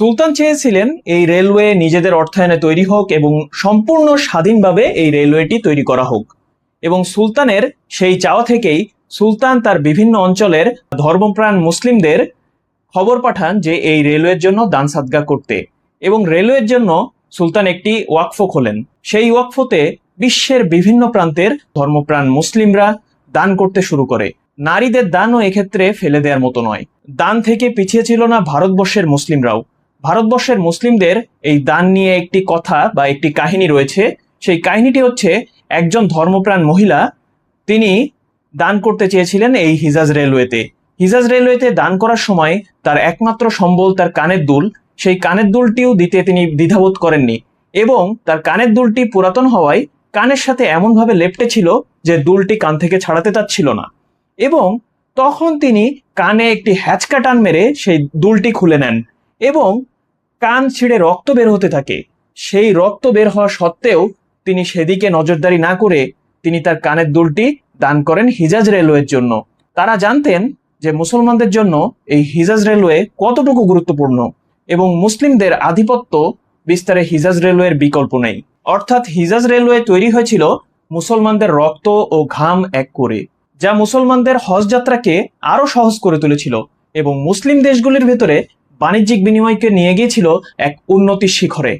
সুলতান চেয়েছিলেন এই রেলওয়ে নিজেদের অর্থায়নে তৈরি হোক এবং সম্পূর্ণ স্বাধীনভাবে এই রেলওয়েটি তৈরি করা হোক। এবং সুলতানের সেই চাওয়া থেকেই সুলতান তার বিভিন্ন অঞ্চলের ধর্মপ্রাণ মুসলিমদের খবর পাঠান যে এই রেলওয়ের জন্য দান সাদগা করতে। এবং রেলওয়ের জন্য সুলতান একটি ওয়াকফ খোলেন। সেই ওয়াকফতে বিশ্বের বিভিন্ন প্রান্তের ধর্মপ্রাণ মুসলিমরা দান করতে শুরু করে। নারীদের দানও এক্ষেত্রে ফেলে দেওয়ার মতো নয়। দান থেকে পিছিয়ে ছিল না ভারতবর্ষের মুসলিমরাও। ভারতবর্ষের মুসলিমদের এই দান নিয়ে একটি কথা বা একটি কাহিনী রয়েছে। সেই কাহিনীটি হচ্ছে, একজন ধর্মপ্রাণ মহিলা তিনি দান করতে চেয়েছিলেন এই হিজাজ রেলওয়েতে। হিজাজ রেলওয়েতে দান করার সময় তার একমাত্র সম্বল তার কানের দুল। সেই কানের দুলটিও দিতে তিনি দ্বিধাবোধ করেননি, এবং তার কানের দুলটি পুরাতন হওয়ায় কানের সাথে এমনভাবে লেপ্টে ছিল যে দুলটি কান থেকে ছাড়াতে চাচ্ছিল না। এবং তখন তিনি কানে একটি হ্যাচকা টান মেরে সেই দুলটি খুলে নেন এবং কান ছিঁড়ে রক্ত বের হতে থাকে। সেই রক্ত বের হওয়া সত্ত্বেও তিনি সেদিকে নজরদারি না করে তিনি তার কানের দুলটি দান করেন হিজাজ রেলওয়ের জন্য। তারা জানতেন যে মুসলমানদের জন্য এই হিজাজ রেলওয়ে কতটুকু গুরুত্বপূর্ণ, এবং মুসলিমদের আধিপত্য বিস্তারে হিজাজ রেলওয়ের বিকল্প নেই। অর্থাৎ হিজাজ রেলওয়ে তৈরি হয়েছিল মুসলমানদের রক্ত ও ঘাম এক করে, যা মুসলমানদের হজ যাত্রাকে আরো সহজ করে তুলেছিল এবং মুসলিম দেশগুলির ভেতরে বাণিজ্যিক বিনিময়কে নিয়ে গিয়েছিল এক উন্নতির শিখরে।